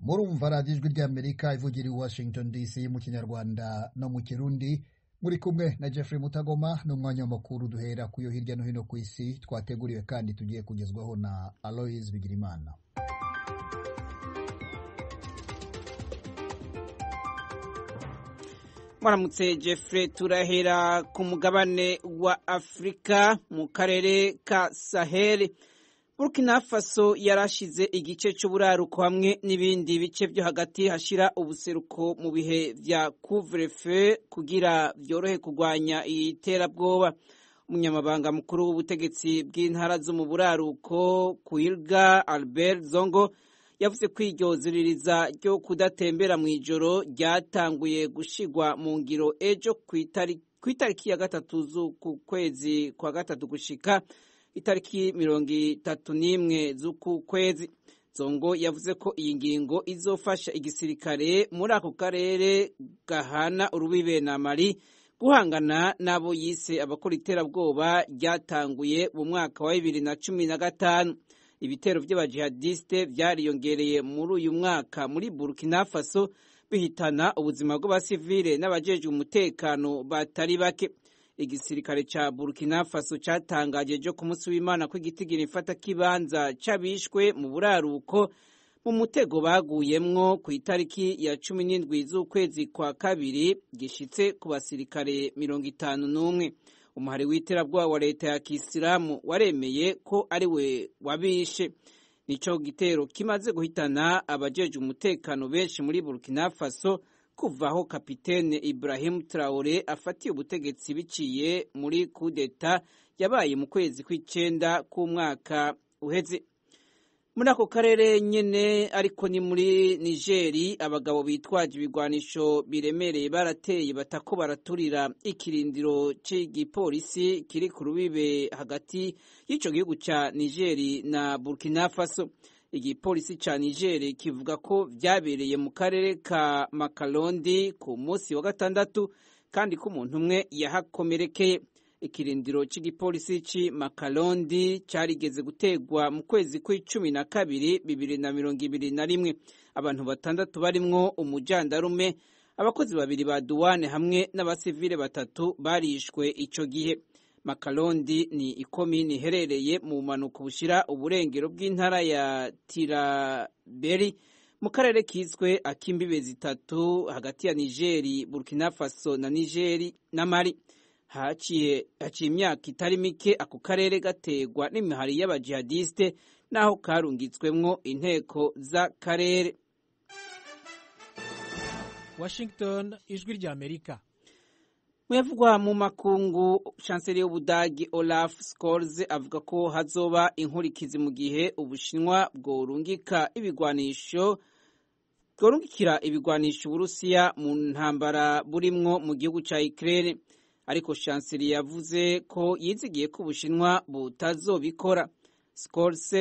murumva radiyo ijwi ry'Amerika ivugira i Washington DC mu kinyarwanda no mu kirundi, muri kumwe na Jeffrey Mutagoma n'umwanya w'amakuru duhera ku yo hirya no hino ku isi twateguriwe kandi tugiye kugezwaho na Aloys Bigirimana. Mwaramutse Jeffrey, turahera ku mugabane wa Afrika mu karere ka Sahel. Burkina Faso yarashize igice c'uburaruko hamwe n'ibindi bice byo hagati hashira ubuseruko mu bihe vya couvre-feu kugira vyorohe kugwanya iterabwoba. Umunyamabanga mukuru w'ubutegetsi bw'intara zo mu buraruko Kuilga Albert Zongo yavuze ko iryo ziririza ryo kudatembera mu ijoro ryatanguye gushigwa mu ngiro ejo kw'itariki ya gatatu z'uku kwezi kwa gatatu gushika itariki 31 z'uku kwezi. Zongo yavuze ko iyi ngingo izofasha igisirikare muri ako karere gahana urubibe na Mali guhangana n'abo yise abakora iterabwoba ryatanguye mu mwaka wa 2015. Ibitero by'abajihadiste vyariyongereye muri uyu mwaka muri Burkina Faso bihitana ubuzima bw'abasivile n'abajejwe umutekano batari bake. Igisirikare ca Burkina Faso catangaje jo ku munsi w'Imana ko igitigiri ifata kibanza cabishwe mu buraruko mu mutego baguyemwo ku itariki ya 17 z'ukwezi kwa kabiri gishitse ku basirikare 51. Umuhari w'iterabwoba wa leta ya Kisilamu waremeye ko ari we wabishe. Nico gitero kimaze guhitana abajeje umutekano benshi muri Burkina Faso kuvaho kapitene Ibrahim Traoré afatiye ubutegetsi biciye muri coup d'etat yabaye mu kwezi kw'icenda k'umwaka uheze. Muri ako karere nyene ariko ni muri Nigeri, abagabo bitwaje ibigwanisho biremereye barateye batako baraturira ikirindiro c'igipolisi kiri ku rubibe hagati y'ico gihugu ca Nigeri na Burkina Faso. Igipolisi ca Nigeri kivuga ko vyabereye mu karere ka Makalondi ku munsi wa gatandatu kandi ko umuntu umwe yahakomerekeye. Ikirindiro c'igipolisi ci Makalondi carigeze gutegwa mu kwezi kw'icumi na kabiri 2021. Abantu batandatu barimwo umujandarume, abakozi babiri ba douane hamwe n'abasivile batatu barishwe ico gihe. Makalondi ni ikomini iherereye mu manuko bushira uburengero bw'intara ya Tiraberi mu karere kiswe akimbibe zitatu hagati ya Nigeri, Burkina Faso na Nigeri na Mali. Haciye imyaka itari mike ako karere gategwa n'imihari y'abajihadiste naho karungitswemwo inteko z'akarere. Washington, ijwi ry'Amerika. Muyavugwa mu makungu, chancelier w'Ubudagi Olaf Scholz avuga ko hazoba inkurikizi mu gihe Ubushinwa bworungikira ibigwanisho Uburusiya mu ntambara burimwo mu gihugu ca Ukraine. Ariko chancelier yavuze ko yizigiye ko Ubushinwa butazobikora. Scholz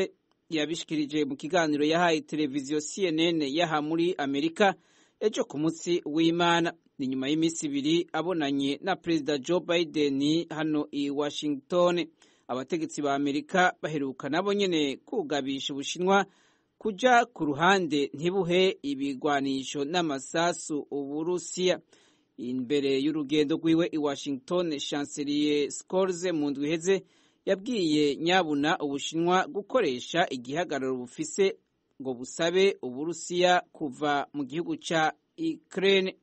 yabishikirije mu kiganiro yahaye televiziyo CNN yaha muri Amerika ejo ku munsi w'Imana. Ni nyuma y'imisi ibiri abonanye na Perezida Joe Biden hano i Washington. Abategetsi ba Amerika baheruka nabo nyene kugabisha Ubushinwa kuja ku ruhande ntibuhe ibigwanisho n'amasasu Uburusiya. Imbere y'urugendo rwiwe i Washington, Chancelier Scholz mu ndwi iheze yabwiye nyabuna Ubushinwa gukoresha igihagararo bufise ngo busabe Uburusiya kuva mu gihugu ca Ukraine.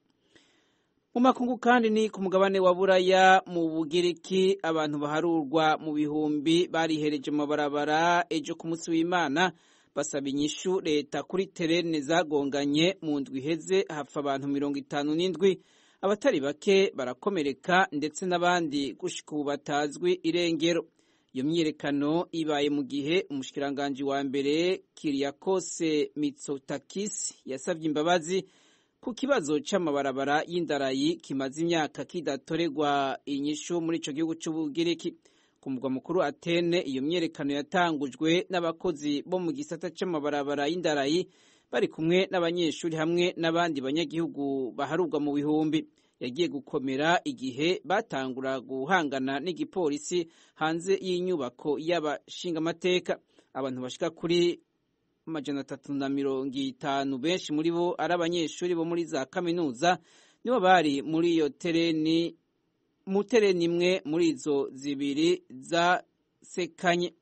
Mu makungu kandi ni ku mugabane wa Buraya mu Bugiriki, abantu baharurwa mu bihumbi barihereje mu mabarabara ejo ku munsi w'Imana basaba inyishu leta kuri terene zagonganye mu ndwi iheze hapfa abantu 57. Abatari bake barakomereka ndetse n'abandi gushika ubu batazwi irengero. Iyo myiyerekano ibaye mu gihe umushikiranganje wa mbere Kyriakos Mitsotakis yasavye imbabazi ku kibazo c'amabarabara y'indarayi kimaze imyaka kidatoregwa inyishu muri ico gihugu c'Ubugiriki. Ku mugwa mukuru Atene, iyo myiyerekano yatangujwe n'abakozi bo mu gisata c'amabarabara y'indarayi bari kumwe n'abanyeshuri hamwe n'abandi banyagihugu baharurwa mu bihumbi. Yagiye gukomera igihe batangura guhangana n'igipolisi hanze y'inyubako y'abashingamateka. Abantu bashika kuri 350 benshi muri bo ari abanyeshuri bo muri za kaminuza nibo bari muri iyo tereni imwe muri izo zibiri zasekanye.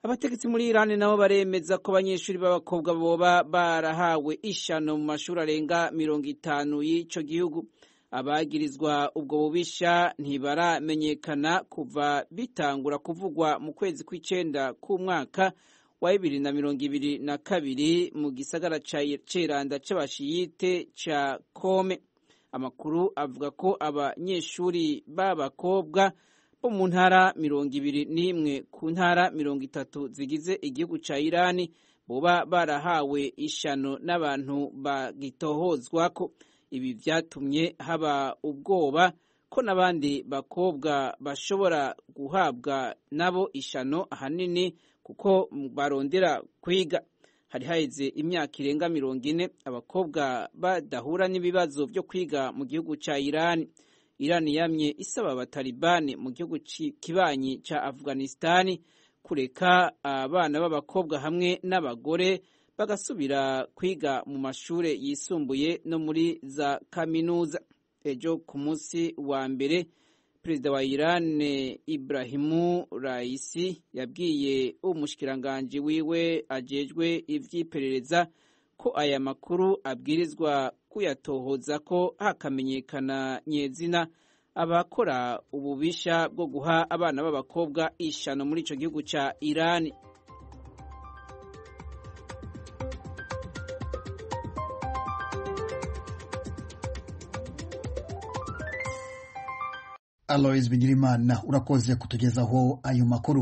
Abategetsi muri Iran nabo baremeza ko abanyeshuri b'abakobwa boba barahawe ishano mu mashuri arenga 50 y'ico gihugu. Abagirizwa ubwo bubisha ntibaramenyekana kuva bitangura kuvugwa mu kwezi kw'icenda k'umwaka wa 2022 mu gisagara ca Ceranda c'abashiyite ca Kome. Amakuru avuga ko abanyeshuri b'abakobwa bo mu ntara 21 ku ntara 30 zigize igihugu ca Irani boba barahawe ishano n'abantu bagitohozwako. Ibi vyatumye haba ubwoba ko n'abandi bakobwa bashobora guhabwa nabo ishano ahanini kuko barondera kwiga. Hari haheze imyaka irenga 40 abakobwa badahura n'ibibazo byo kwiga mu gihugu ca Iran. Iran yamye isaba abatalibani mu gihugu kibanyi ca Afghanistan kureka abana b'abakobwa hamwe n'abagore bagasubira kwiga mu mashure yisumbuye no muri za kaminuza. Ejo ku munsi wa mbere Perezida wa Iran Ibrahimu Raisi yabwiye umushikiranganji wiwe ajejwe ivyiperereza ko aya makuru abwirizwa kuyatohoza ko hakamenyekana nyezina abakora ububisha bwo guha abana b'abakobwa ishano muri ico gihugu ca Iran. Alois Bigirimana urakoze kutugezaho ayo makuru.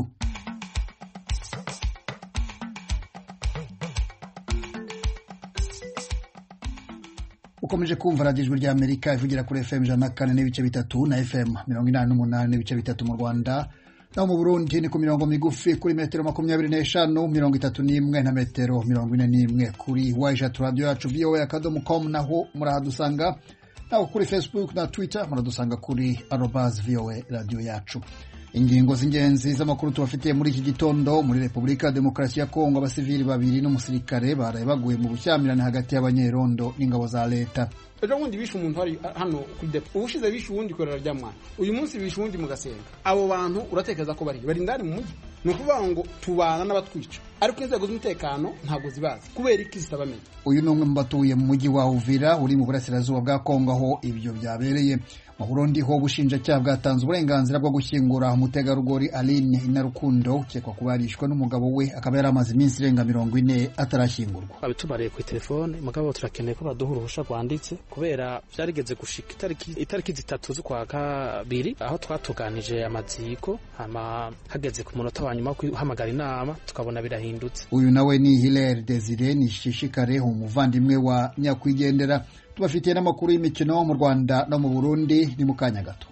Ukomeje kumva Radio Ijwi ry'Amerika ivugira kuri FM 104.3 na FM 88.3 mu Rwanda. Naho mu Burundi ni ku mirongo migufi kuri metero 25, 31 na metero 41 kuri Wajat Radio yacu voa.com naho murahadusanga. Naho kuri Facebook na Twitter muradusanga kuri @voa radio yacu. Ingingo z'ingenzi z'amakuru tubafitiye muri iki gitondo: muri Republika ya Demokarasi ya Kongo abasivili babiri n'umusirikare baraye baguye mu bushyamirane hagati y'abanyerondo n'ingabo za leta. Ejo bundi bishe umuntu hari hano kuri depo, ubushize bishe uwundi korera rya mwana, uyu munsi bishe uwundi mu Gasenga. Abo bantu uratekereza ko bari ndani mu mujyi? Ni ukuvuga ngo tubana n'abatwica, ariko inzego z'umutekano ntabwo zibazi kubera iki zitabamenye. Uyu ni umwe mu batuye mu mujyi wa Uvira uri mu burasirazuba bwa Kongo aho ibyo byabereye. Mu Burundi ho ubushinjacyaha bwatanze uburenganzira bwo gushyingura umutegarugori Aline Inarukundo ukekwa kubarishwa n'umugabo we akaba yaramaze iminsi irenga 40 atarashyingurwa. Abitubariye ku telefone mugabo turakeneye ko baduha uruhusha rwanditse kubera byarigeze gushika itariki 3 z'ukwa kabiri aho twatuganije amaziko hageze ku munota wa nyuma kuhamagara inama tukabona birahindutse. Uyu nawe ni Hilaire Desire Nishishikare umuvandimwe wa nyakwigendera. Tubafitiye n'amakuru y'imikino mu Rwanda no mu Burundi ni mu kanya gato.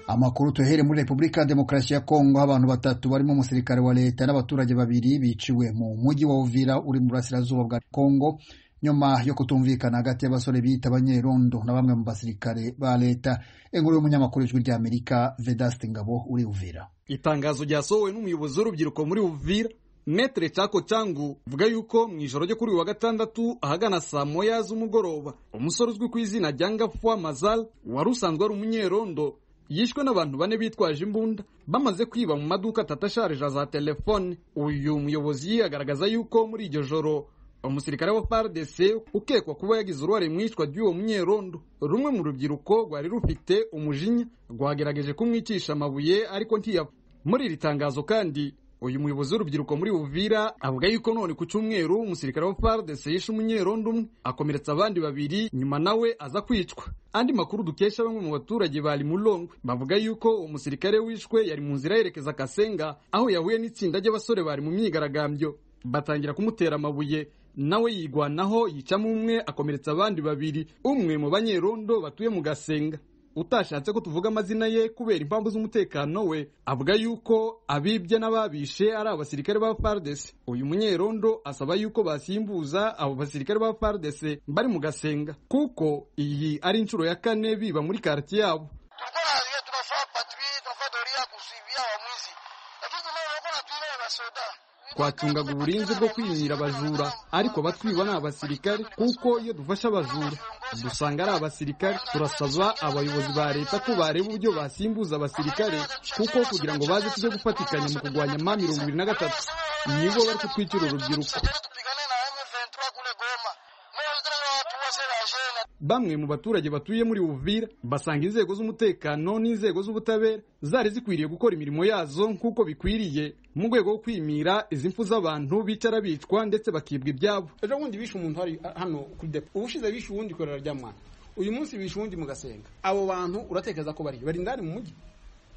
Amakuru tuhere muri Republika ya Demokarasi ya Kongo abantu batatu barimo umusirikare wa leta n'abaturage babiri biciwe mu mujyi wa Uvira uri mu burasirazuba bwa Kongo nyuma yo kutumvikana hagati y'abasore bita abanyerondo na bamwe mu basirikare ba leta. Inkuru y'umunyamakuru w'Ijwi ry'Amerika Vedaste Ngabo uri Uvira. Itangazo ryasohowe n'umuyobozi w'urubyiruko muri Uvira Metre Chako Changu vuga yuko mu ijoro ryo kuri wa gatandatu ahagana saa moya z'umugoroba umusore uzwi ku izina rya Ngafwa Mazal wari usanzwe ari umunyerondo yishwe n'abantu bane bitwaje imbunda bamaze kwiba mu maduka tatasharija za telefone. Uyu muyobozi agaragaza yuko muri iryo joro umusirikare wa FARDC ukekwa kuba yagize uruhare mu icwa ry'uwo munyerondo. Rumwe mu rubyiruko rwari rufite umujinya rwagerageje kumwicisha amabuye ariko ntiyapfa. Muri iri tangazo kandi uyu muyobozi w'urubyiruko muri Uvira avuga yuko none ku cyumweru umusirikare wa FARDC yishe umunyerondo umwe akomeretsa abandi babiri nyuma nawe aza kwicwa. Andi makuru dukesha bamwe mu baturage bari mu Longwe bavuga yuko umusirikare wishwe yari mu nzira yerekeza Kasenga aho yahuye n'itsinda ry'abasore bari mu myigaragambyo batangira kumutera amabuye nawe yigwanaho yicamo umwe akomeretsa abandi babiri. Umwe mu banyerondo batuye mu Gasenga utashatse ko tuvuga amazina ye kubera impamvu z'umutekano we avuga yuko abibye n'ababishe ari abasirikare ba FARDC. Uyu munyerondo asaba yuko basimbuza abo basirikare ba FARDC bari mu Gasenga kuko iyi ari inshuro ya 4 biba muri quartier yabo. twacungaga uburinzi bwo kwimira abajura ariko batwiba ni abasirikare kuko iyo dufashe abajura dusanga ari abasirikare. Turasaba abayobozi ba leta ko bareba uburyo basimbuza abasirikare kuko kugira ngo baze tujye gufatikanya mu kurwanya M23 nibo bari kutwicira urubyiruko. Bamwe mu baturage batuye muri Uvira basanga inzego z'umutekano n'inzego z'ubutabera zari zikwiriye gukora imirimo yazo nk'uko bikwiriye mu rwego rwo kwimira izi mfu z'abantu bicara bicwa ndetse bakibwa ibyabo. Ejo bundi bishe umuntu hari hano kuri depo, ubushize bishe uwundi korera rya mwana, uyu munsi bishe uwundi mu Gasenga. Abo bantu uratekereza ko bari ndani mu mujyi?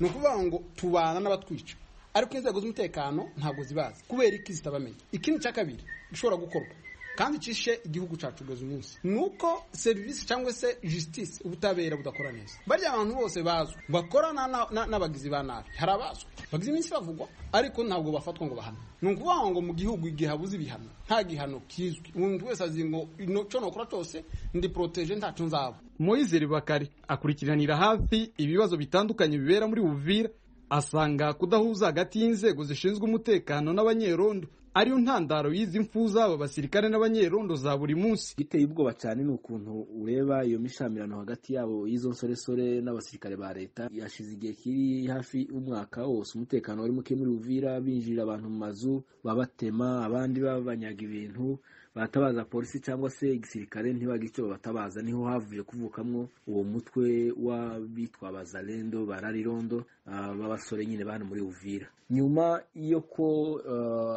Ni ukuvuga ngo tubana n'abatwica, ariko inzego z'umutekano ntabwo zibazi kubera iki zitabamenya. Ikindi cya kabiri gishobora gukorwa kandi cishe igihugu cacu geze umunsi nuko service cyangwa se justice ubutabera budakora neza. Bari abantu bose bazwe bakorana n'abagizi ba nabi, harabazwe bagize iminsi bavugwa ariko ntabwo bafatwa ngo bahana. Nukuvuga ngo mu gihugu igihe habuze ibihano nta gihano kizwi, umuntu wese azi ngo cyo nokora cyose ndi protege ntacu nzabo. Moise Bakari akurikiranira hafi ibibazo bitandukanye bibera muri Uvira, asanga kudahuza hagati y'inzego zishinzwe umutekano n'abanyerondo ariyo ntandaro y'izi mfu z'aba basirikare n'abanyerondo za buri munsi. Giteye ubwoba cyane n'ukuntu ureba iyo mishamirano hagati yabo y'izo nsoresore n'abasirikare ba leta. Yashize igihe kiri hafi umwaka wose umutekano wari muke muri Uvira, binjira abantu mu mazu babatema, abandi babanyaga ibintu, batabaza polisi cyangwa se igisirikare ntibagicyo batabaza. Niho havuye kuvukamwo uwo mutwe w'abitwa abazalendo bararirondo b'abasore nyine bana muri Uvira. Nyuma yo ko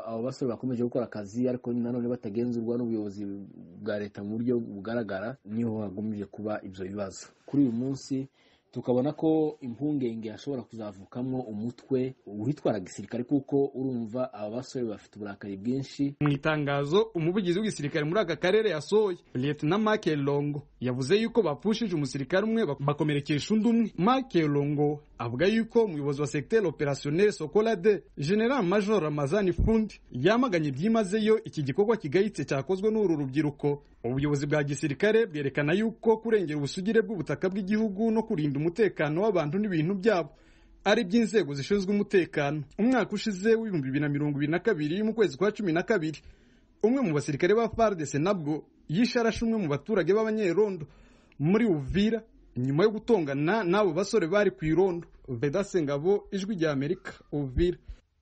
abo basore bakomeje gukora akazi ariko nanone batagenzurwa n'ubuyobozi bwa leta mu buryo bugaragara, niho hagumije kuba ibyo bibazo. Kuri uyu munsi tukabona ko impungenge ashobora kuzavukamwo umutwe uhitwara gisirikare kuko urumva aba basore bafite uburakari bwinshi. Mu itangazo umuvugizi w'igisirikare muri aka karere yasohoye, Lieutenant Mark Longo yavuze yuko bapfushije umusirikare umwe bakomerekesha undi umwe. Mark Longo avuga yuko umuyobozi wa secteur opérationnel Sokolade General Major Ramazani Fundi yamaganye byimazeyo iki gikorwa kigayitse cyakozwe n'uru rubyiruko. Ubuyobozi bwa gisirikare bwerekana yuko kurengera ubusugire bw'ubutaka bw'igihugu no kurinda umutekano w'abantu n'ibintu byabo ari by'inzego zishinzwe umutekano. Umwaka ushize w'2022 mu kwezi kwa 12 umwe mu basirikare ba FARDC nabwo yisharashe umwe mu baturage b'abanyerondo muri Uvira nyuma yo gutongana n'abo basore bari ku irondo. Vedaste Ngabo, Ijwi rya Amerika, Uvira.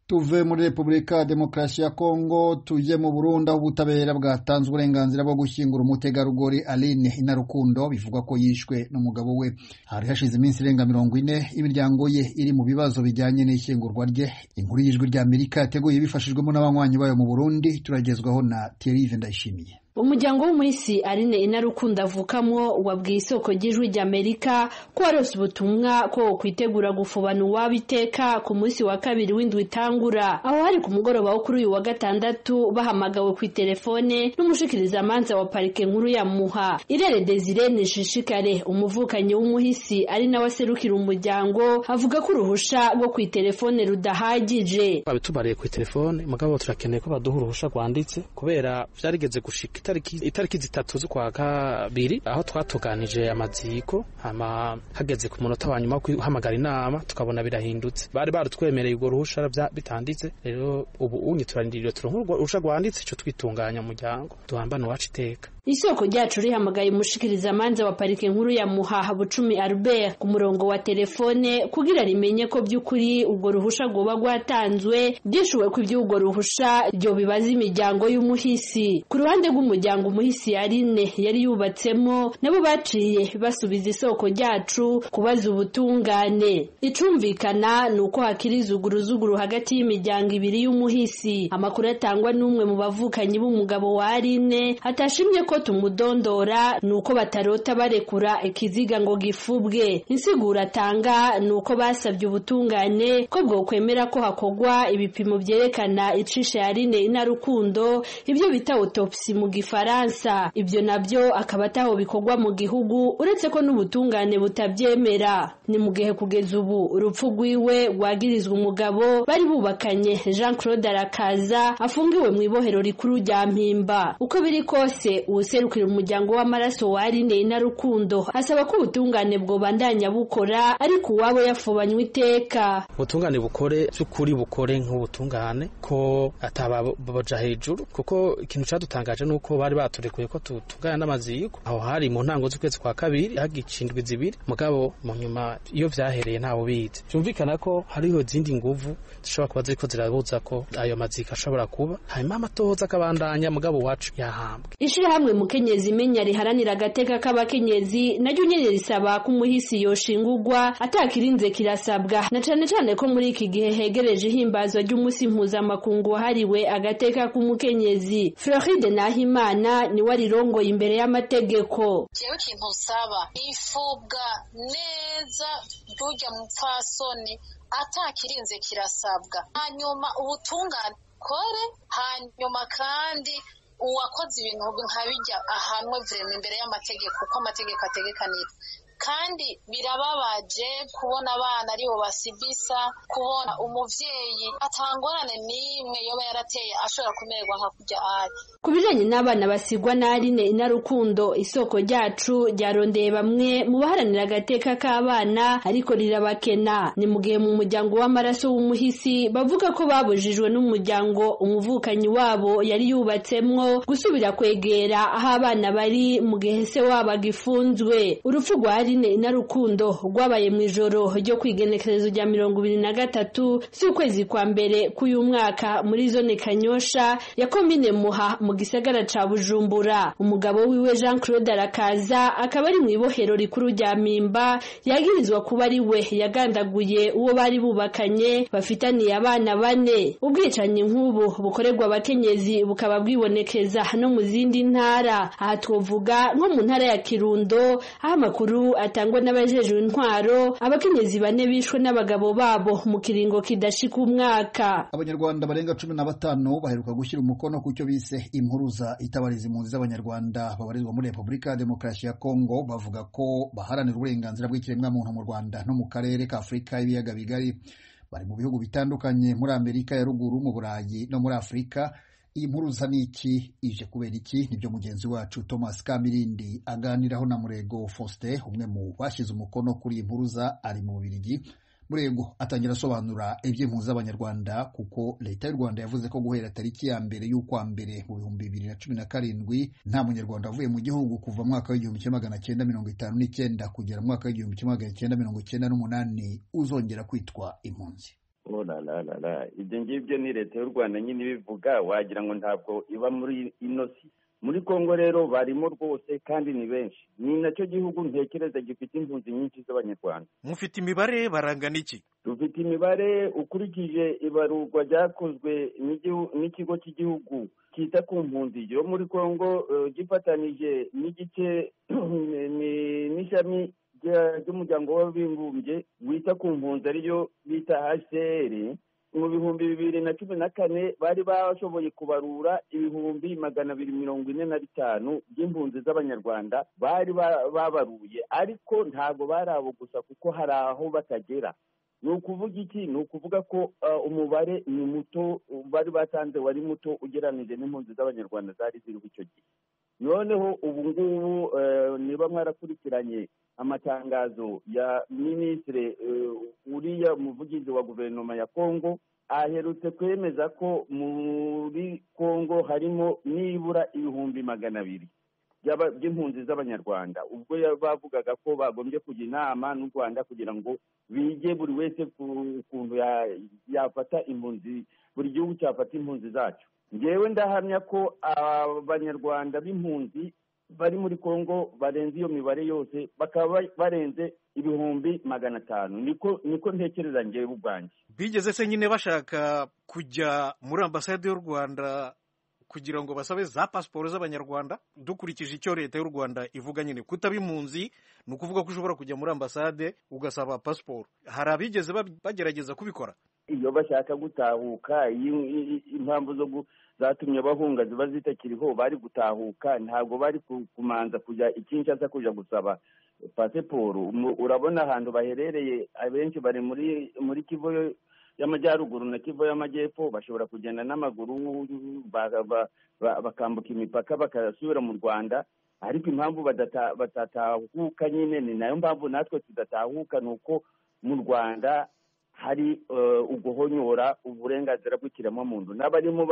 Tuve muri Repubulika ya Demokarasi ya Kongo tuje mu Burundi aho ubutabera bwatanze uburenganzira bwo gushyingura umutegarugori Aline Inarukundo bivugwa ko yishwe n'umugabo we. Hari hashize iminsi irenga 40 imiryango ye iri mu bibazo bijyanye n'ishyingurwa rye. Inkuru y'Ijwi rya Amerika yateguye bifashijwemo n'abanywanyi bayo mu Burundi, turagezwaho na Thierry Ndayishimiye. Umuryango w'umuhisi Aline Inarukundo avukamwo wabwiye isoko ry'Ijwi rya Amerika ko warose ubutumwa ko kwitegura gufubana uwabiteka ku munsi wa kabiri w'indwi itangura. Aho hari ku mugoroba wo kuri uyu wa gatandatu bahamagawe ku telefone n'umushikirizamanza wa parike nkuru ya Muha. Irere Desire Nishishikare umuvukanyi w'umuhisi ari nawe aserukira umuryango avuga ko uruhusha rwo ku telefone rudahagije. Babitubariye ku telefone mugabo turakeneye ko baduha uruhusha rwanditse kubera vyarigeze gushika itariki 3 z'ukwa kabiri aho twatuganije amaziko hama hageze ku munota wa nyuma guhamagara inama tukabona birahindutse. Bari barutwemereye urwo ruhusha bitanditse, rero ubu unyi turandiriye turonka urusha rwanditse cyo twitunganya umuryango duhambana wacu iteka. Isoko ryacu rihamagaye umushikirizamanza wa parike nkuru ya Muha Bucumi Albert ku murongo wa telefone kugira rimenye ko by'ukuri ubwo ruhusha goba rwatanzwe, byishuwe ko iby'ubwo ruhusha ryo bibaza imiryango y'umuhisi. Ku ruhande rw'umuryango umuhisi Aline yari yubatsemo nabo baciye basubiza isoko ryacu kubaza ubutungane. Icumvikana nuko hakiriza uguruzuguru hagati y'imiryango ibiri y'umuhisi. Amakuru atangwa n'umwe mu bavukanyi b'umugabo wa Aline atashimye ko tumudondora nuko batarota barekura ikiziga ngo gifubwe. Insigura atanga nuko basabye ubutungane ko bwo kwemera ko hakogwa ibipimo byerekana icishe Aline Inarukundo, ibyo bita autopsy mu Gifaransa. Ibyo nabyo akaba ataho bikogwa mu gihugu uretse ko n'ubutungane butabyemera. Ni mu gihe kugeza ubu urupfu rwiwe rwagirizwa umugabo bari bubakanye Jean Claude Arakaza afungiwe mu ibohero rikuru rya Mpimba. Uko biri kose uwuserukira umuryango w'amaraso wa Aline Inarukundo asaba ko ubutungane bwobandanya bukora ariko uwabo yafubanywe iteka. Ubutungane bukore by'ukuri bukore nk'ubutungane ko atababaja hejuru, kuko ikintu cadutangaje nuko bari baturekuye ko tutungana n'amaziko aho hari mu ntango z'ukwezi kwa kabiri hagicindwe zibiri, mugabo mu nyuma iyo vyahereye ntawo bize. Byumvikana ko hariho izindi nguvu zishobora kuba ziriko zirabuza ko ayo maziko ashobora kuba, hanyuma amatohoza akabandanya, mugabo wacu yahambwe. Ishirahamwe Mukenyezi Imenya riharanira agateka k'abakenyezi naryo nyene risaba ko umuhisi yoshingurwa atakirinze kirasabwa, na cane cane ko muri iki gihe hegereje ihimbazwa ry'umunsi mpuzamakungu wahariwe agateka k'umukenyezi. Floride Nahimana ni warirongoye imbere y'amategeko. Jewe kintu usaba ifubwa neza ry'urya mupfasoni atakirinze kirasabwa, hanyuma ubutungane kore, hanyuma kandi uwakoze ibintu nka bijya ahanwe vrema imbere y'amategeko uko amategeko ategekanira. Kandi birababaje kubona abana aribo basibisa, kubona umuvyeyi atangorane n'imwe yoba yarateye ashobora kumererwa nka kurya ari. Ku bijanye n'abana basigwa na Aline Inarukundo, isoko ryacu ryarondeye bamwe mu baharanira agateka k'abana ariko rirabakena. Ni mu gihe mu muryango w'amaraso w'umuhisi bavuga ko babujijwe n'umuryango umuvukanyi wabo yari yubatsemwo gusubira kwegera aho abana bari mu gihe se wabo agifunzwe. Urupfu rwa Aline Inarukundo rwabaye mu ijoro ryo kwigenekerezo rya 23 z'ukwezi kwa mbere k'uyu mwaka muri zone Kanyosha ya komine Muha mu gisagara ca Bujumbura. Umugabo wiwe Jean Claude Arakaza akaba ari mu ibohero rikuru rya Mpimba, yagirizwa kuba ari we yagandaguye uwo bari bubakanye bafitaniye abana 4. Ubwicanyi nk'ubu bukorerwa abakenyezi bukaba bwibonekeza no mu zindi ntara. Aha twovuga nko mu ntara ya Kirundo, aho amakuru atangwa n'abajejwe intwaro abakenyezi 4 bishwe n'abagabo babo mu kiringo kidashika umwaka. Abanyarwanda barenga 15 baheruka gushyira umukono ku cyo bise impuruza itabariza impunzi z'abanyarwanda babarizwa muri Repubulika ya Demokarasi ya Kongo, bavuga ko baharanira uburenganzira bw'ikiremwamuntu mu Rwanda no mu karere ka Afurika y'ibiyaga bigari. Bari mu bihugu bitandukanye muri Amerika ya ruguru, mu Burayi no muri Afurika. Iyi mpuruza ni iki, ije kubera iki? Nibyo mugenzi wacu Thomas Kamirindi aganiraho na Murego Faustin, umwe mu bashyize umukono kuri iyi mpuruza, ari mu Bubiligi. Murego atangira asobanura iby'impunzi z'abanyarwanda, kuko leta y'u Rwanda yavuze ko guhera tariki ya mbere y'ukwa mbere mu 2017 nta munyarwanda avuye mu gihugu kuva mwaka w'1959 kugera mwaka w'1998 uzongera kwitwa impunzi. Ibyo ngibyo ni leta y'u Rwanda nyine ibivuga, wagira ngo ntabwo iba muri inosi. Muri Kongo rero barimo rwose kandi ni benshi. Ni nacyo gihugu ntekereza gifite impunzi nyinshi z'abanyarwanda. Mufite imibare barangana iki? Dufite imibare ukurikije ibarurwa ryakozwe n'ikigo cy'igihugu kita ku mpunzi yo muri Kongo, gifatanije n'igice n'ishami ry'umuryango w'abibumbye wita ku mpunzi ariyo bita HCR. Mu 2014 bari bashoboye kubarura 245 by'impunzi z'abanyarwanda bari babaruye, ariko ntabwo bari abo gusa kuko hari aho batagera. Ni ukuvuga iki? Ni ukuvuga ko umubare ni muto, bari batanze wari muto ugeranije n'impunzi z'abanyarwanda zari ziri icyo gihe. Noneho ubu ngubu niba mwarakurikiranye amatangazo ya ministre uriya muvugizi wa guverinoma ya Kongo, aherutse kwemeza ko muri Kongo harimo nibura 200,000 by'impunzi z'abanyarwanda. Ubwo bavugaga ko bagombye kujya inama n'u Rwanda kugira ngo bige buri wese kuntu yafata impunzi, buri gihugu cyafata impunzi zacu. Ngewe ndahamya ko abanyarwanda b'impunzi bari muri Kongo barenze iyo mibare yose, bakaba barenze 500,000. Niko ntekereza ngewe ubwanjye. Bigeze se nyine bashaka kujya muri ambasade y'u Rwanda kugira ngo basabe za pasiporo z'abanyarwanda? Dukurikije icyo leta y'u Rwanda ivuga, nyine kutaba impunzi ni ukuvuga ko ushobora kujya muri ambasade ugasaba pasiporo. Hari abigeze bagerageza kubikora? Iyo bashaka gutahuka, impamvu zatumye bahunga ziba zitakiriho, bari gutahuka, ntabwo bari kumanza kujya Kinshasa kujya gusaba pasiporo. Urabona ahantu baherereye abenshi bari muri Kivu y'amajyaruguru na Kivu y'amajyepfo bashobora kugenda n'amaguru bakambuka imipaka bakasubira mu Rwanda, ariko impamvu batatahuka nyine ni nayo mpamvu natwe tudatahuka, ni uko mu Rwanda hari uguhonyora uburenganzira bw'ikiremwamuntu n'abarimo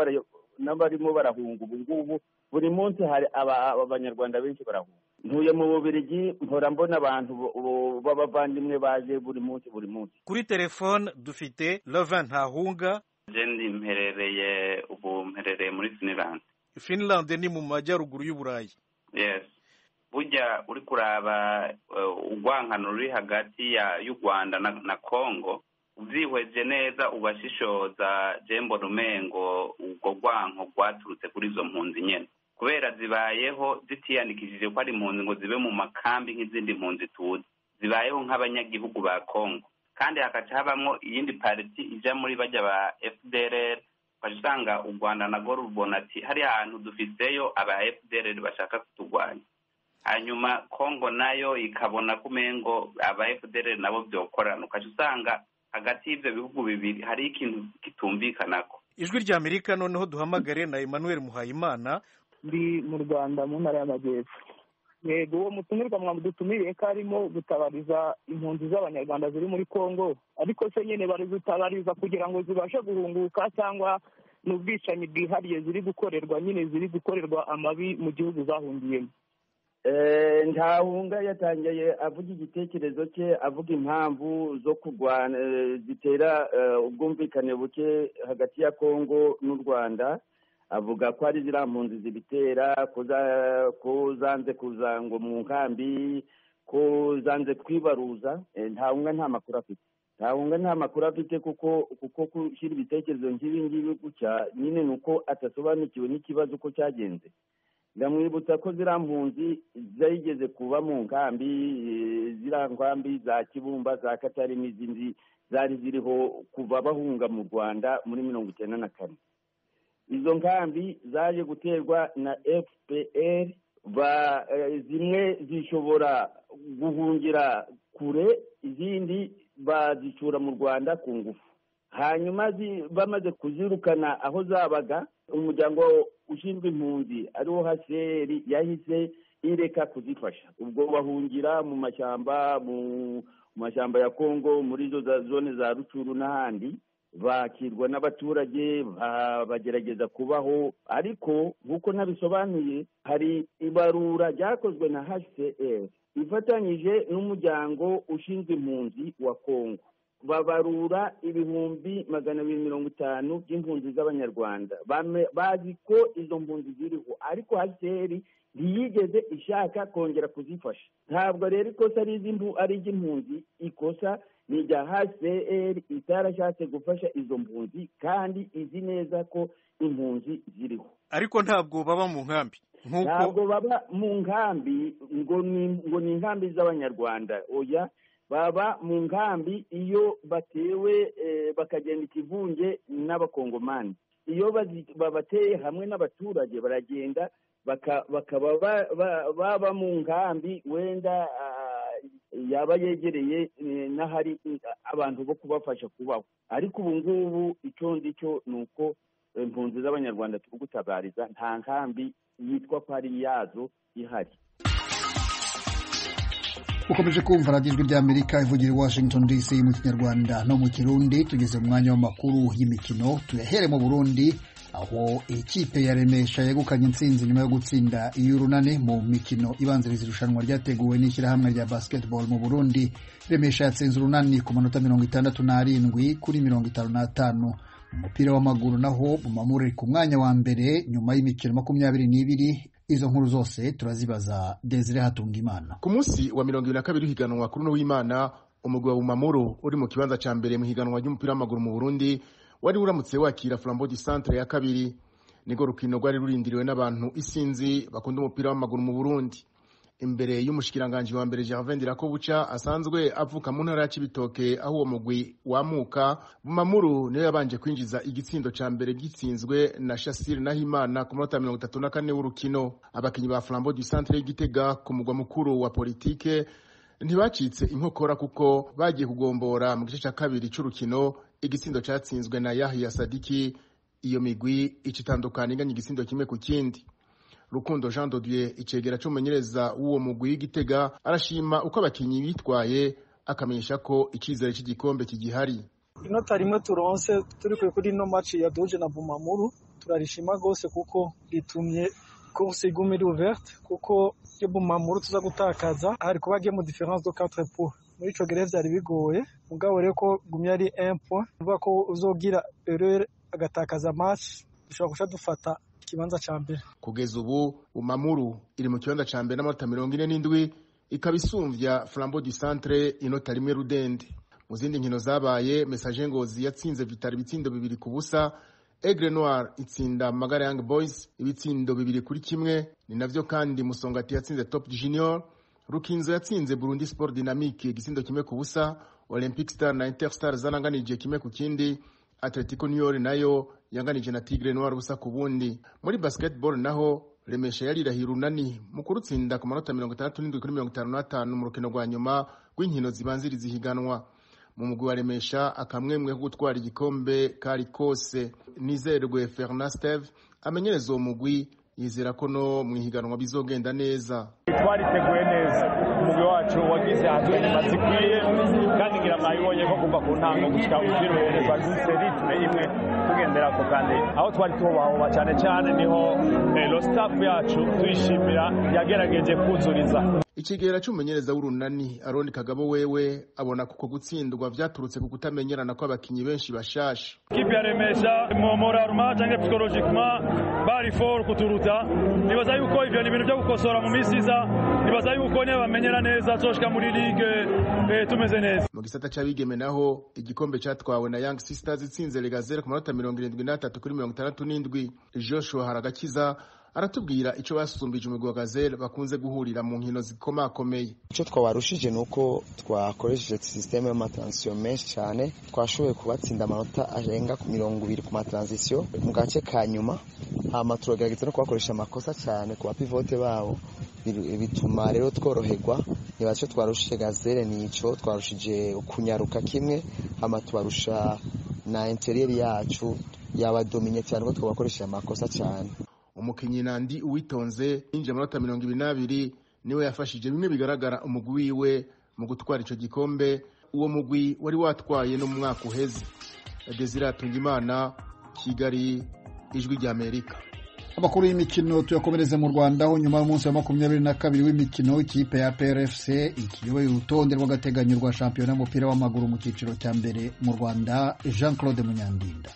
barahunga ubu ngubu. Buri munsi hari abanyarwanda benshi barahunga. Ntuye mu Bubiligi, mpora mbona abantu b'abavandimwe baje buri munsi. Kuri telefone dufite Levin Ntahunga. Jendi mperereye muri Finland. Finland ni mu majyaruguru y'Uburayi. Yes. Burya uri kuraba urwankano ruri hagati y'u Rwanda na Congo, uvyihweje neza ubashishoza Jembo Rumengo ubwo rwanko rwaturutse kuri izo mpunzi nyene, kubera zibayeho zitiyandikishije ko ari impunzi ngo zibe mu makambi nk'izindi mpunzi tuzi, zibayeho nk'abanyagihugu ba Congo, kandi hakaca habamwo iyindi pariti ija muri bajya ba FDLR, ukasanga u Rwanda nago rubona ati hari ahantu dufiseyo aba FDLR bashaka kutugwanya, hanyuma Congo nayo ikabona kumengo aba FDLR nabo byokorana, ukasanga hagati y'ivyo bihugu bibiri hari ikintu kitumvikanako. Ijwi rya Amerika noneho duhamagare na Emmanuel Muhayimana. Ndi mu Rwanda mu ntara y'Amajyepfo. Yego, uwo mutumirwa mwamudutumiriye ko arimo gutabariza impunzi z'abanyarwanda ziri muri Congo, ariko se nyene bari gutabariza kugira ngo zibashe guhunguka cyangwa n'ubwicanyi bwihariye ziri gukorerwa amabi mu gihugu zahungiyemo? Ntahunga yatangiye avuga igitekerezo cye, avuga impamvu zo kurwana zitera ubwumvikane buke hagati ya Congo n'u Rwanda. Avuga ko ari ziriya mpunzi zibitera, ko zanze kuza ngo mu nkambi, ko zanze kwibaruza. Ntahunga nta makuru afite kuko gushyira ibitekerezo nk'ibi gutya nyine ni uko atasobanukiwe n'ikibazo uko cyagenze. Ndamwibutsa ko ziriya mpunzi zayigeze kuba mu nkambi, ziriya nkambi za Kibumba, za Katari n'izindi zari ziriho kuva bahunga mu Rwanda muri 1994. Izo nkambi zaje guterwa na FPR, zimwe zishobora guhungira kure, izindi bazicura mu Rwanda ku ngufu. Hanyuma bamaze kuzirukana aho zabaga, umuryango ushinzwe impunzi ariwo HCR yahise ireka kuzifasha. Ubwo bahungira mu mashyamba ya Congo, muri izo zone za Rucuru n'ahandi, bakirwa n'abaturage bagerageza kubaho. Ariko nk'uko nabisobanuye, hari ibarura ryakozwe na HCR ifatanyije n'umuryango ushinzwe impunzi wa Congo. Babarura 250,000 by'impunzi z'abanyarwanda, bazi ko izo mpunzi ziriho, ariko HCR ntiyigeze ishaka kongera kuzifasha. Ntabwo rero ikosa ari iry'impunzi, ikosa ni irya HCR itarashatse gufasha izo mpunzi, kandi izi neza ko impunzi ziriho. Ariko ntabwo baba mu nkambi. Ntabwo baba mu nkambi ngo ni inkambi z'abanyarwanda, oya, baba mu nkambi iyo batewe bakagenda ikivunge n'abakongomani. Iyo babateye hamwe n'abaturage baragenda bakaba baba mu nkambi wenda yaba yegereye n'ahari abantu bo kubafasha kubaho. Ariko ubu ngubu icyo ndicyo ni uko impunzi z'abanyarwanda turi gutabariza nta nkambi yitwa ko ari yazo ihari. Ukomeje kumva radiyo Ijwi ry'Amerika ivugira i Washington DC mu Kinyarwanda no mu Kirundi. Tugeze mu mwanya w'amakuru y'imikino, tuyahere mu Burundi aho ikipe ya Remesha yegukanye intsinzi nyuma yo gutsinda Urunani mu mikino ibanziriza irushanwa ryateguwe n'ishyirahamwe rya basketball mu Burundi. Remesha yatsinze Urunani ku manota 67 kuri 55. Umupira w'amaguru naho Bumamuru ku mwanya wa mbere nyuma y'imikino 22. Izo nkuru zose turazibaza Desire Hatungimana. Ku munsi wa 22 higanwa kuri no w'Imana, umugwi wa Bumamuru uri mu kibanza ca mbere mu higanwa ry'umupira w'amaguru mu Burundi wari uramutse wakira Flambeau du Centre ya kabiri. Nigo rukino rwari rurindiriwe n'abantu isinzi bakunda umupira w'amaguru mu Burundi. Imbere y'umushikiranganje wa mbere Gervais Ndirakobuca asanzwe avuka mu ntara ya Cibitoke aho uwo mugwi wamuka, Bumamuru niyo yabanje kwinjiza igitsindo ca mbere gitsinzwe na Shassir Nahimana ku minota 34 w'urukino. Abakinyi ba Flambeau du Centre y'Igitega ku mugwa mukuru wa politike ntibacitse inkokora kuko bagiye kugombora mu gice ca kabiri c'urukino igitsindo catsinzwe na Yahya Sadiki. Iyo migwi icitandukana inganya igitsindo kimwe ku kindi. Rukundo Jean de Dieu icegera c'umumenyereza w'uwo mugwi w'Igitega arashima uko abakinyi bitwaye, akamenyesha ko icizere cy'igikombe kigihari. Inota rimwe turonse turi kuri ino match ya Doje na Bumamuru turarishima gose kuko ritumye course iguma iri ouverte, kuko iyo Bumamuru tuza gutakaza hari kuba game difference de 4 points. Muri ico gihe vyari bigoye, mugabo rero ko gumya ari 1 point, uvuga ko uzogira erreur agatakaza match dushobora kusha dufata ikibanza ca mbere. Kugeza ubu Bumamuru iri mu kibanza ca mbere n'amanota 47, ikaba isumvya Flambeau du Centre inota rimwe rudende. Mu zindi nkino zabaye, Messager Ngozi yatsinze Vitali ibitsindo 2-0, Aigle Noir itsinda Magara Young Boys ibitsindo 2-1, ni navyo kandi Musongati yatsinze Top Junior, Rukinzo yatsinze Burundi Sport Dynamique igitsindo 1-0, Olympic Star na Interstar zananganije 1-0, Atletico New York nayo yanganije na Tigre Noir busa ku bundi. Muri basketball naho Remesha yarirahira Urunani mu kurutsinda ku manota 67-55 mu rukino rwa nyuma rw'inkino zibanziriza ihiganwa. Mu mugwi wa Remesha akamwemwe ko gutwara igikombe kari kose. Nizerwe Fernand Steve amenyereza uwo mugwi yizera ko no mu ihiganwa bizogenda neza. Twariteguye neza, umugwi wacu wagize ahantu zikwiye kandi ngira mwabibonye ko kuva ku ntango gushika ku kiruhuko twazise ritme imwe tugendera ko, kandi aho twari tubaho cyane cyane niho lo staff yacu tuyishimira yagerageje kuzuriza. Ikigera cy'umumenyereza w'Urunani Aroni Kagabo wewe abona kuko gutsindwa vyaturutse ku kutamenyerana kw'abakinyi benshi bashasha. Kipi ya Remesha moralement cyangwa psychologiquement bari fort kuturuta, nibaza yuko ivyo ni ibintu byo gukosora mu misiza, nibaza yuko ne bamenyera neza zoshika muri ligue tumeze neza. Mu gisata c'abigeme naho igikombe cyatwawe na Young Sisters itsinze Legazere ku manota 73-67. Joshua Haragakiza aratubwira ico basumbije umugwi wa Gazelle bakunze guhurira mu nkino zikomakomeye. Ico twabarushije nuko twakoresheje systeme y'amatransition menshi cyane, twashoboye kubatsinda amanota arenga ku 20 ku matransition mu gace ka nyuma, hama turagerageza no kubakoresha amakosa cyane ku bapivote babo, bituma rero tworoherwa. Nibaco twarushije Gazelle nico twarushije kunyaruka kimwe, hama tubarusha na interieur yacu yabadomine cyane ko twabakoresha amakosa cyane. Umukinyi Nandi Uwitonze inje amanota 22 niwe yafashije bimwe bigaragara umugwi wiwe mu gutwara ico gikombe. Uwo mugwi wari watwaye no mu mwaka uheze. Desire Atungimana, Kigali, Ijwi rya Amerika. Amakuru y'imikino tuyakomereze mu Rwanda aho nyuma y'umunsi wa 22 w'imikino ikipe ya PRFC ikiyoboye urutonde rw'agateganyo rwa shampiyona y'umupira w'amaguru mu cyiciro cya mbere mu Rwanda. Jean Claude Munyandinda.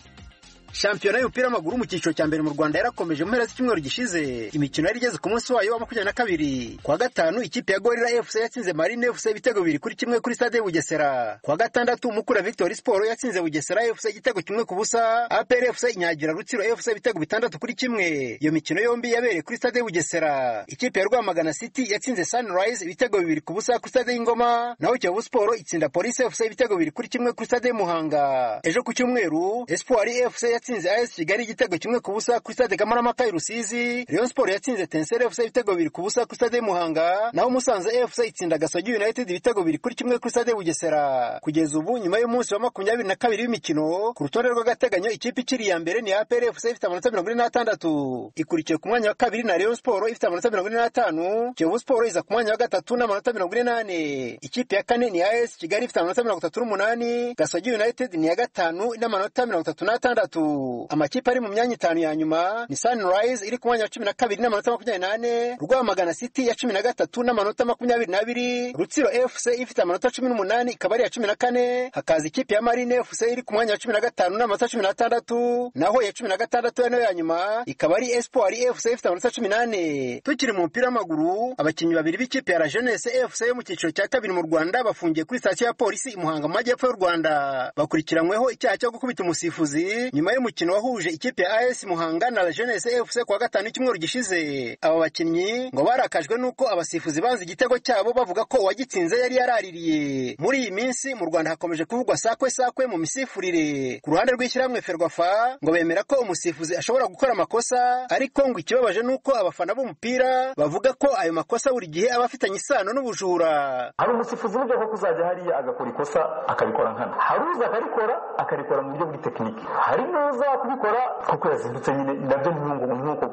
Shampiyona y'umupira w'amaguru mu cyiciro cya mbere mu Rwanda yarakomeje mu mpera z'icyumweru gishize. Imikino yari igeze ku munsi wayo wa 22. Kwa gatanu ikipe ya Gorilla FC yatsinze Marine FC ibitego 2-1 kuri stade Bugesera. Kwa gatandatu Mukura Victory Sport yatsinze Bugesera FC igitego 1-0. APR FC inyagira Rutsiro FC ibitego 6-1. Iyo mikino yombi yabereye kuri stade Bugesera. Ikipe ya Rwamagana City yatsinze Sunrise ibitego 2-0 kuri stade Ingoma. Naho Kiyovu Sport itsinda Police FC ibitego 2-1 kuri stade Muhanga. Ejo ku cyumweru Espoir FC yatsinze AS Kigali igitego 1-0 kuri stade Kamarampaka i Rusizi. Rayon Sport yatsinze Tensere FC ibitego 2-0 kuri stade Muhanga. Naho Musanze FC itsinda Gasogi United ibitego 2-1 kuri stade Bugesera. Kugeza ubu nyuma y'umunsi wa 22 w'imikino ku rutonde rw'agateganyo ikipe ikiri ya mbere ni APR FC ifite amanota 46. Ikurikiye ku mwanya wa kabiri na Rayon Sport ifite amanota 45. Kiyovu Sport iza ku mwanya wa gatatu n'amanota 48. Ikipe ya kane ni AS Kigali ifite amanota 38. Gasogi United ni ya gatanu n'amanota 36. Amakipe ari mu myanya itanu ya nyuma ni Sunrise iri ku mwanya wa 12 n'amanota 28, Rwamagana City ya 13 n'amanota 22, Rutsiro FC ifite amanota 18 ikaba ari ya 14, hakaza ikipe ya Marine FC iri ku mwanya wa 15 n'amanota 16, naho ya 16 ya nyuma ikaba ari Espoir FC ifite amanota 18. Tukiri mu mupira w'amaguru, abakinnyi babiri b'ikipe ya La Jeunesse FC yo mu cyiciro cya kabiri mu Rwanda bafungiye kuri sitasiyo ya polisi i Muhanga mu majyepfo y'u Rwanda. Bakurikiranyweho icyaha cyo gukubita umusifuzi nyuma y'umukino wahuje ikipe ya AS Muhanga na La Jeunesse FC kwa gatanu icyumweru gishize. Aba bakinnyi ngo barakajwe nuko abasifuzi banze igitego cyabo bavuga ko uwagitsinze yari yaraririye. Muri iyi minsi mu Rwanda hakomeje kuvugwa sakwe mu misifurire. Ku ruhande rw'ishyirahamwe Ferwafa ngo bemera ko umusifuzi ashobora gukora amakosa, ariko ngo ikibabaje nuko abafana b'umupira bavuga ko ayo makosa buri gihe aba afitanye isano n'ubujura. Hari umusifuzi n'ubwo ko kuzajya hariya agakora ikosa akabikora nkana, hari uza akarikora akarikora mu buryo bw'itekiniki hari n'uza kubikora kuko yazindutse nyine nabyo nk'uko